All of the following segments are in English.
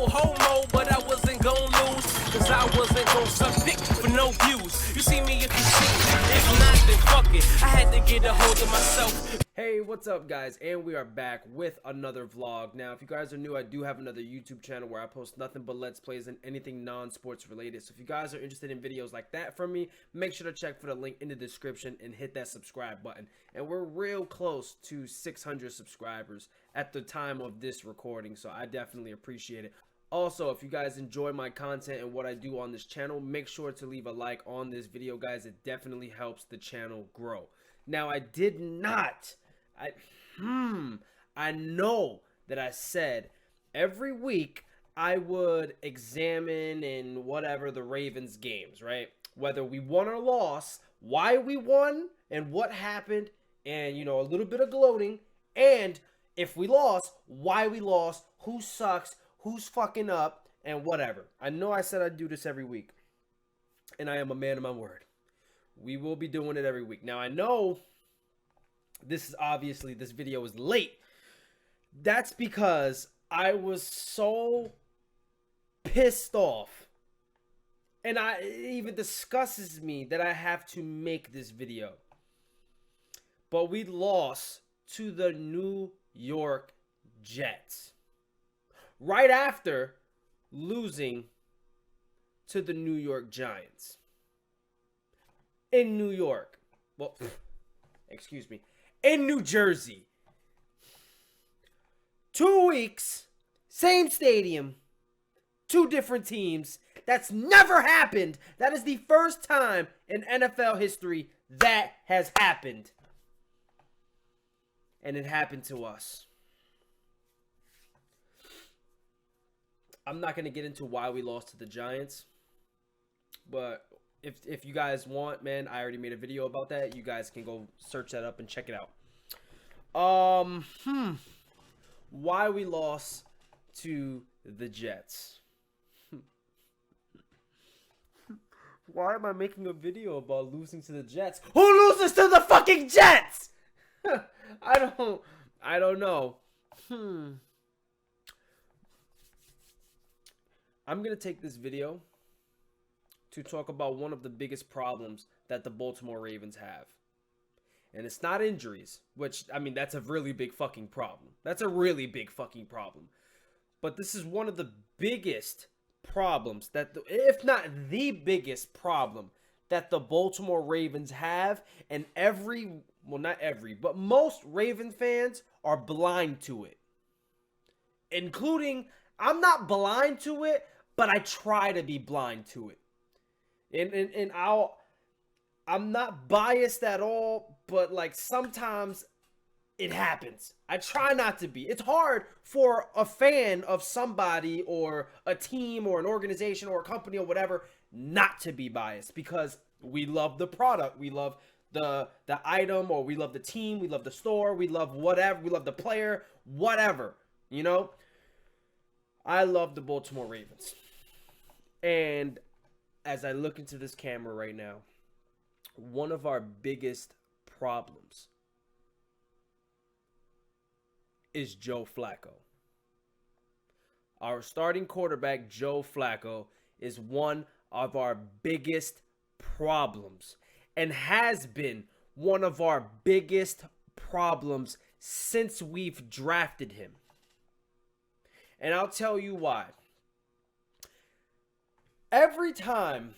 no homo, but I wasn't gon' lose, cause I wasn't gon' suck dick for no views. You see me if you see me, if not then fuck it, I had to get a hold of myself. Hey, what's up guys, and we are back with another vlog. Now if you guys are new, I do have another YouTube channel where I post nothing but let's plays and anything non-sports related. So if you guys are interested in videos like that from me, make sure to check for the link in the description and hit that subscribe button. And we're real close to 600 subscribers at the time of this recording, so I definitely appreciate it. Also, if you guys enjoy my content and what I do on this channel, make sure to leave a like on this video, guys. It definitely helps the channel grow. Now, I know that I said every week I would examine and whatever the Ravens games, right? Whether we won or lost, why we won and what happened, and, you know, a little bit of gloating. And if we lost, why we lost, who sucks, who's fucking up, and whatever. I know I said I'd do this every week, and I am a man of my word. We will be doing it every week. Now, I know this video is late. That's because I was so pissed off, and it even disgusts me that I have to make this video. But we lost to the New York Jets right after losing to the New York Giants in New York. Well, excuse me, in New Jersey. 2 weeks, same stadium, two different teams. That's never happened. That is the first time in NFL history that has happened. And it happened to us. I'm not going to get into why we lost to the Giants, but if you guys want, man, I already made a video about that. You guys can go search that up and check it out. Why we lost to the Jets. Why am I making a video about losing to the Jets? Who loses to the fucking Jets? I don't know. I'm going to take this video to talk about one of the biggest problems that the Baltimore Ravens have. And it's not injuries, which, I mean, that's a really big fucking problem. That's a really big fucking problem. But this is one of the biggest problems if not the biggest problem that the Baltimore Ravens have, and not every, but most Raven fans are blind to it. Including, I'm not blind to it, but I try to be blind to it. And I'm not biased at all, but like sometimes it happens. I try not to be. It's hard for a fan of somebody or a team or an organization or a company or whatever not to be biased, because we love the product, we love the item, or we love the team, we love the store, we love whatever, we love the player, whatever, you know? I love the Baltimore Ravens. And as I look into this camera right now, one of our biggest problems is Joe Flacco. Our starting quarterback, Joe Flacco, is one of our biggest problems and has been one of our biggest problems since we've drafted him. And I'll tell you why. Every time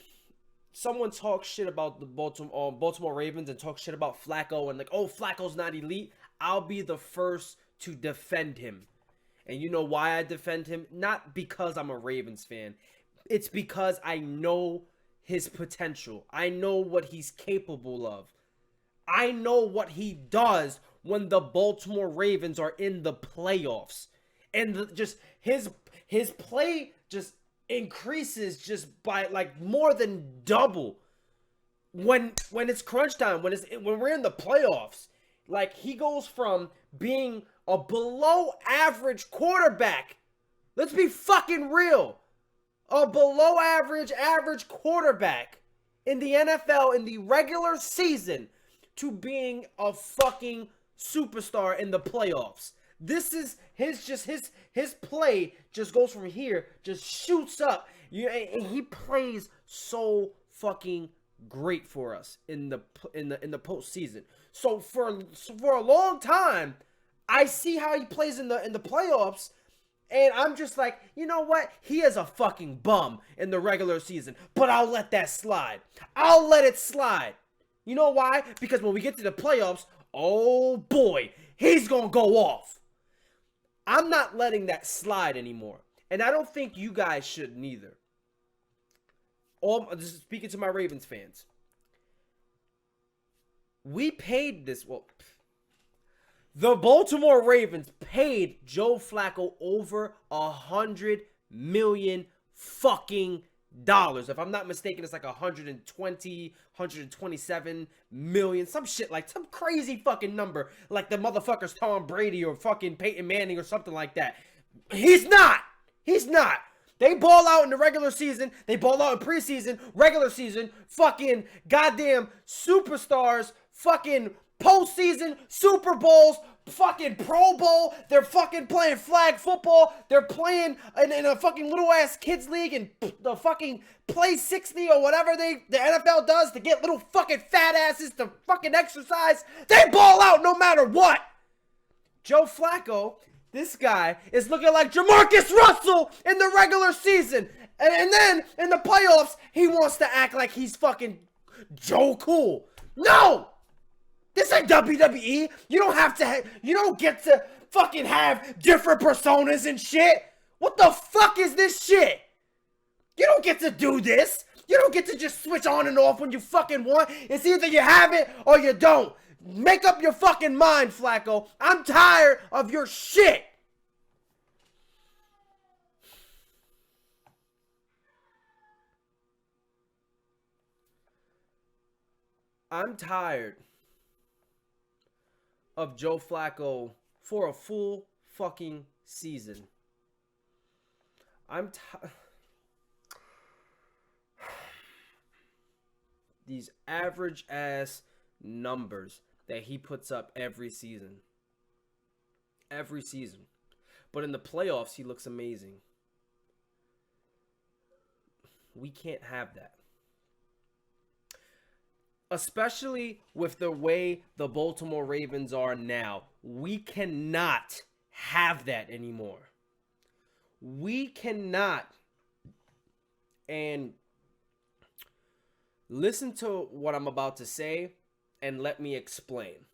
someone talks shit about the Baltimore Ravens and talks shit about Flacco and like, oh, Flacco's not elite, I'll be the first to defend him. And you know why I defend him? Not because I'm a Ravens fan. It's because I know his potential. I know what he's capable of. I know what he does when the Baltimore Ravens are in the playoffs. And just his play just increases just by like more than double when it's crunch time, when we're in the playoffs. Like, he goes from being a below average quarterback. Let's be fucking real. A below average quarterback in the NFL in the regular season to being a fucking superstar in the playoffs. This is his play just goes from here, just shoots up. And he plays so fucking great for us in the postseason. So for a long time, I see how he plays in the playoffs, and I'm just like, you know what? He is a fucking bum in the regular season, but I'll let that slide. I'll let it slide. You know why? Because when we get to the playoffs, oh boy, he's gonna go off. I'm not letting that slide anymore, and I don't think you guys should neither. Just speaking to my Ravens fans, we paid this. Well, the Baltimore Ravens paid Joe Flacco over $100 million fucking dollars. If I'm not mistaken, it's like 127 million, some shit, like some crazy fucking number, like the motherfucker's Tom Brady or fucking Peyton Manning or something like that. He's not. They ball out in the regular season. They ball out in preseason, regular season, fucking goddamn superstars, fucking postseason, Super Bowls, fucking Pro Bowl. They're fucking playing flag football. They're playing in a fucking little ass kids league and the fucking play 60 or whatever the NFL does to get little fucking fat asses to fucking exercise. They ball out no matter what. Joe Flacco, this guy, is looking like Jamarcus Russell in the regular season. And then in the playoffs, he wants to act like he's fucking Joe Cool. No! This ain't WWE. You don't get to fucking have different personas and shit. What the fuck is this shit? You don't get to do this. You don't get to just switch on and off when you fucking want. It's either you have it or you don't. Make up your fucking mind, Flacco. I'm tired of your shit. I'm tired of Joe Flacco for a full fucking season. These average ass numbers that he puts up every season. Every season. But in the playoffs, he looks amazing. We can't have that. Especially with the way the Baltimore Ravens are now. We cannot have that anymore. We cannot. And listen to what I'm about to say and let me explain.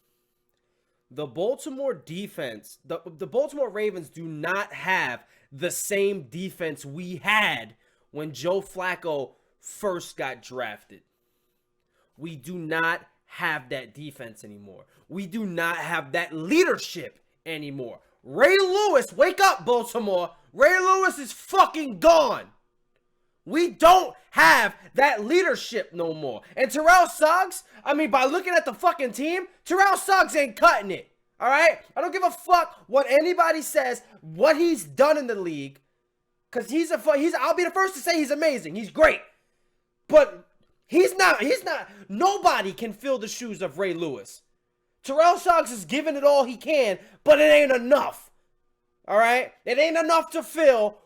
The Baltimore defense, the Baltimore Ravens do not have the same defense we had when Joe Flacco first got drafted. We do not have that defense anymore. We do not have that leadership anymore. Ray Lewis, wake up, Baltimore. Ray Lewis is fucking gone. We don't have that leadership no more. And Terrell Suggs, I mean, by looking at the fucking team, Terrell Suggs ain't cutting it. All right? I don't give a fuck what anybody says, what he's done in the league. Because I'll be the first to say he's amazing. He's great. But he's not, nobody can fill the shoes of Ray Lewis. Terrell Suggs is giving it all he can, but it ain't enough. All right? It ain't enough to fill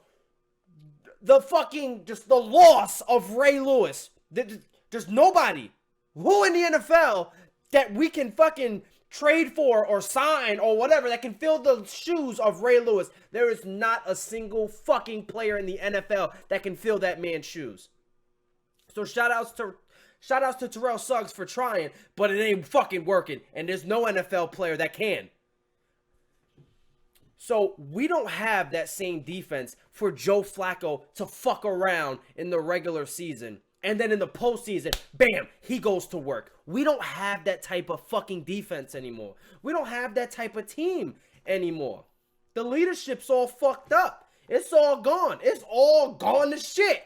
the fucking, just the loss of Ray Lewis. There's nobody who in the NFL that we can fucking trade for or sign or whatever that can fill the shoes of Ray Lewis. There is not a single fucking player in the NFL that can fill that man's shoes. So shout outs to Terrell Suggs for trying, but it ain't fucking working. And there's no NFL player that can. So we don't have that same defense for Joe Flacco to fuck around in the regular season. And then in the postseason, bam, he goes to work. We don't have that type of fucking defense anymore. We don't have that type of team anymore. The leadership's all fucked up. It's all gone. It's all gone to shit.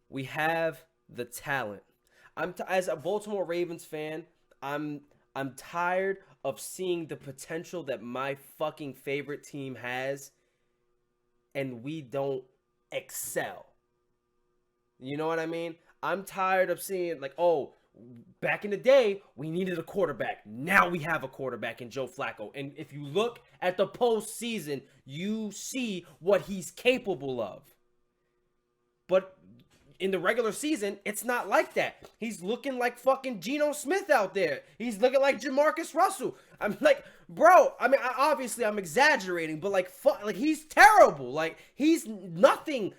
We have the talent. As a Baltimore Ravens fan, I'm tired of seeing the potential that my fucking favorite team has, and we don't excel. You know what I mean? I'm tired of seeing, like, oh, Back in the day, we needed a quarterback. Now we have a quarterback in Joe Flacco. And if you look at the postseason, you see what he's capable of. But in the regular season, it's not like that. He's looking like fucking Geno Smith out there. He's looking like Jamarcus Russell. I'm like, bro, I mean, obviously I'm exaggerating, but like, he's terrible. Like, he's nothing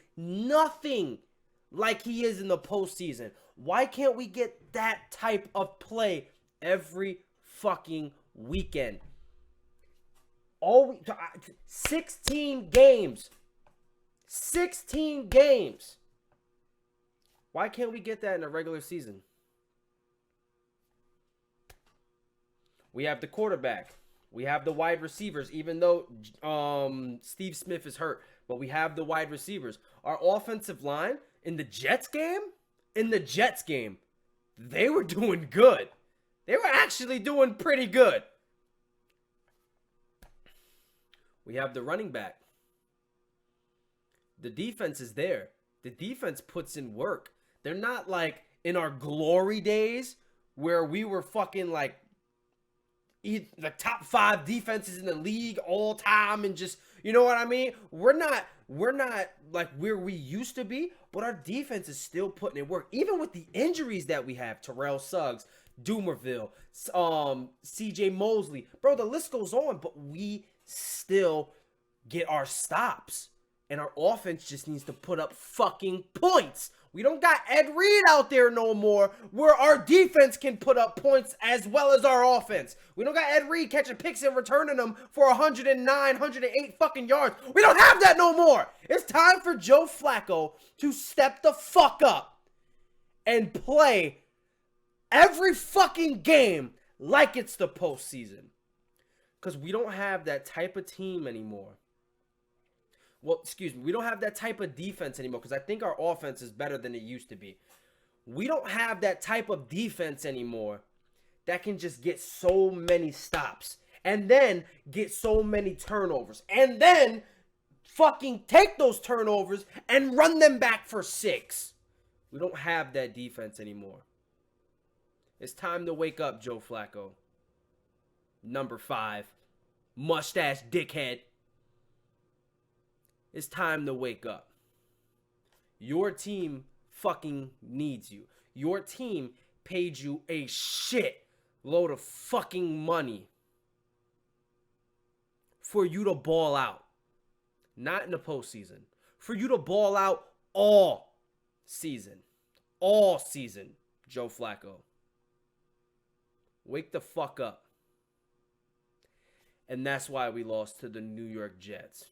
like he is in the postseason. Why can't we get that type of play every fucking weekend? 16 games. 16 games. Why can't we get that in the regular season? We have the quarterback. We have the wide receivers, even though Steve Smith is hurt. But we have the wide receivers. Our offensive line in the Jets game, they were doing good. They were actually doing pretty good. We have the running back. The defense is there. The defense puts in work. They're not like in our glory days where we were fucking like the top 5 defenses in the league all time and just, you know what I mean? We're not like where we used to be, but our defense is still putting in work. Even with the injuries that we have, Terrell Suggs, Doomerville, CJ Mosley, bro, the list goes on, but we still get our stops. And our offense just needs to put up fucking points. We don't got Ed Reed out there no more where our defense can put up points as well as our offense. We don't got Ed Reed catching picks and returning them for 109, 108 fucking yards. We don't have that no more. It's time for Joe Flacco to step the fuck up and play every fucking game like it's the postseason. Because we don't have that type of team anymore. Well, excuse me, we don't have that type of defense anymore because I think our offense is better than it used to be. We don't have that type of defense anymore that can just get so many stops and then get so many turnovers and then fucking take those turnovers and run them back for 6. We don't have that defense anymore. It's time to wake up, Joe Flacco. Number 5, mustache dickhead. It's time to wake up. Your team fucking needs you. Your team paid you a shit load of fucking money for you to ball out. Not in the postseason. For you to ball out all season. All season, Joe Flacco. Wake the fuck up. And that's why we lost to the New York Jets.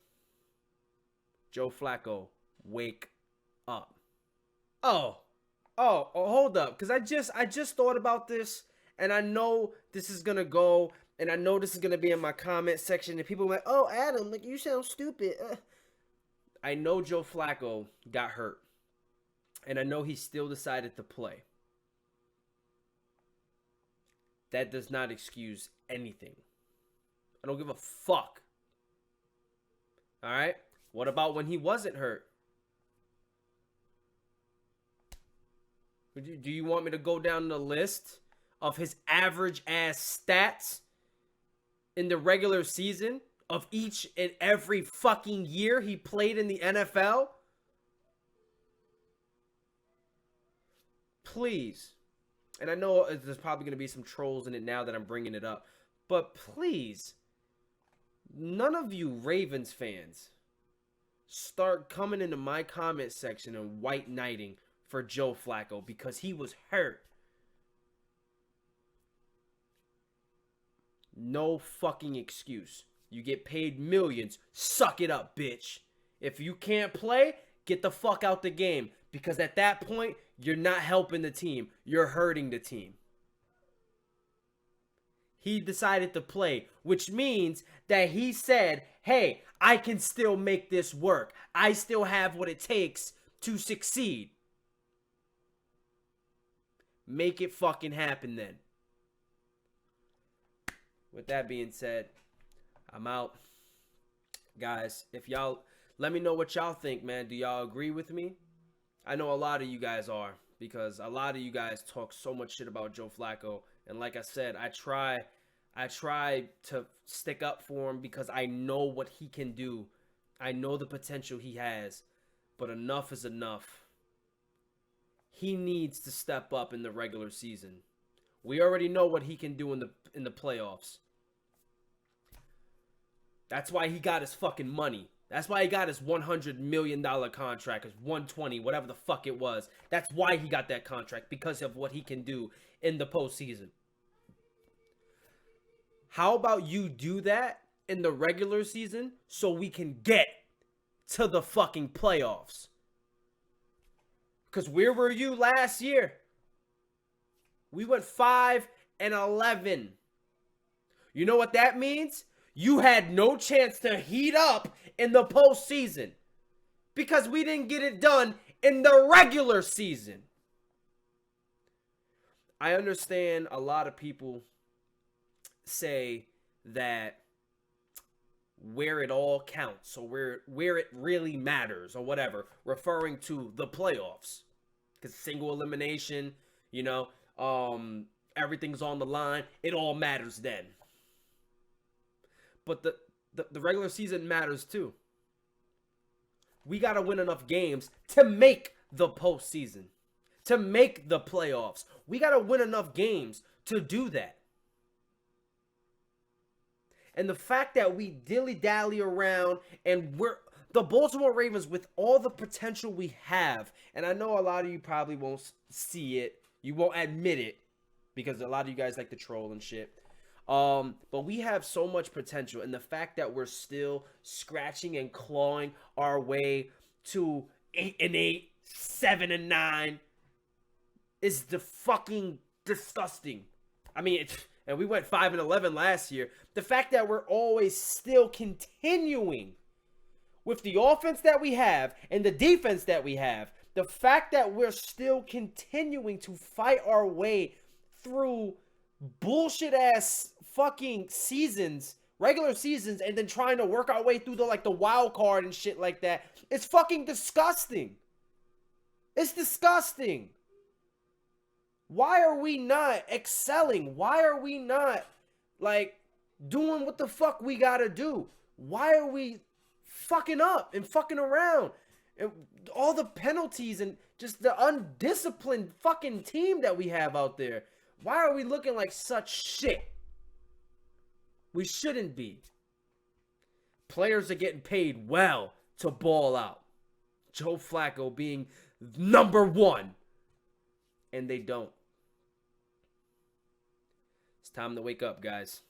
Joe Flacco, wake up. Oh, hold up. Because I just thought about this, and I know this is going to go, and I know this is going to be in my comment section, and people are like, oh, Adam, like, you sound stupid. I know Joe Flacco got hurt, and I know he still decided to play. That does not excuse anything. I don't give a fuck. All right? What about when he wasn't hurt? Do you want me to go down the list of his average ass stats in the regular season of each and every fucking year he played in the NFL? Please. And I know there's probably going to be some trolls in it now that I'm bringing it up. But please, none of you Ravens fans start coming into my comment section and white knighting for Joe Flacco because he was hurt. No fucking excuse. You get paid millions. Suck it up, bitch. If you can't play, get the fuck out the game. Because at that point, you're not helping the team. You're hurting the team. He decided to play, which means that he said, hey, I can still make this work. I still have what it takes to succeed. Make it fucking happen then. With that being said, I'm out. Guys, if y'all, let me know what y'all think, man. Do y'all agree with me? I know a lot of you guys are. because a lot of you guys talk so much shit about Joe Flacco, and like I said, I try to stick up for him because I know what he can do. I know the potential he has, but enough is enough. He needs to step up in the regular season. We already know what he can do in the playoffs. That's why he got his fucking money. That's why he got his $100 million contract, his 120, whatever the fuck it was. That's why he got that contract, because of what he can do in the postseason. How about you do that in the regular season so we can get to the fucking playoffs? Because where were you last year? We went 5-11. You know what that means? You had no chance to heat up in the postseason because we didn't get it done in the regular season. I understand a lot of people say that where it all counts, or where it really matters, or whatever, referring to the playoffs, because single elimination, you know, everything's on the line. It all matters then. But the regular season matters too. We got to win enough games to make the postseason, to make the playoffs. We got to win enough games to do that. And the fact that we dilly-dally around and we're the Baltimore Ravens, with all the potential we have, and I know a lot of you probably won't see it, you won't admit it, because a lot of you guys like to troll and shit. But we have so much potential, and the fact that we're still scratching and clawing our way to 8-8, 7-9 is the fucking disgusting. I mean, and we went 5-11 last year. The fact that we're always still continuing with the offense that we have and the defense that we have, the fact that we're still continuing to fight our way through bullshit ass fucking seasons, regular seasons, and then trying to work our way through the wild card and shit like that. It's fucking disgusting. It's disgusting. Why are we not excelling? Why are we not doing what the fuck we gotta do? Why are we fucking up and fucking around? And all the penalties and just the undisciplined fucking team that we have out there. Why are we looking like such shit? We shouldn't be. Players are getting paid well to ball out. Joe Flacco being number one. And they don't. It's time to wake up, guys.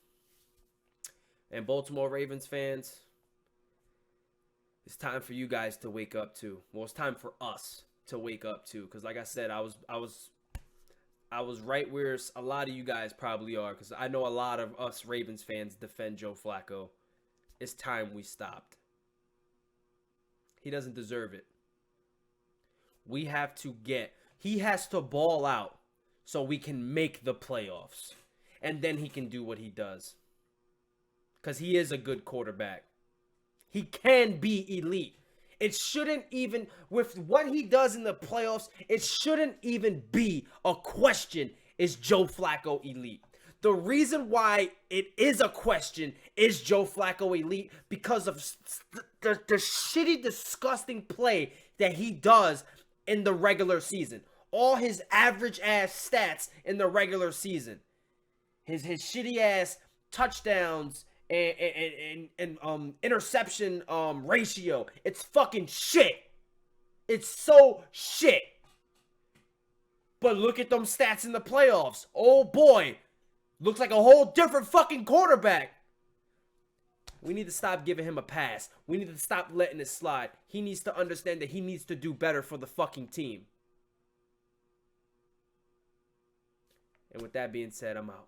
And Baltimore Ravens fans, it's time for you guys to wake up too. Well, it's time for us to wake up too. Because like I said, I was right where a lot of you guys probably are, because I know a lot of us Ravens fans defend Joe Flacco. It's time we stopped. He doesn't deserve it. He has to ball out so we can make the playoffs. And then he can do what he does. Because he is a good quarterback. He can be elite. It shouldn't even, with what he does in the playoffs, it shouldn't even be a question, is Joe Flacco elite? The reason why it is a question, is Joe Flacco elite, because of the shitty, disgusting play that he does in the regular season. All his average ass stats in the regular season. His shitty ass touchdowns and interception ratio. It's fucking shit. It's so shit. But look at them stats in the playoffs. Oh boy. Looks like a whole different fucking quarterback. We need to stop giving him a pass. We need to stop letting it slide. He needs to understand that he needs to do better for the fucking team. And with that being said, I'm out.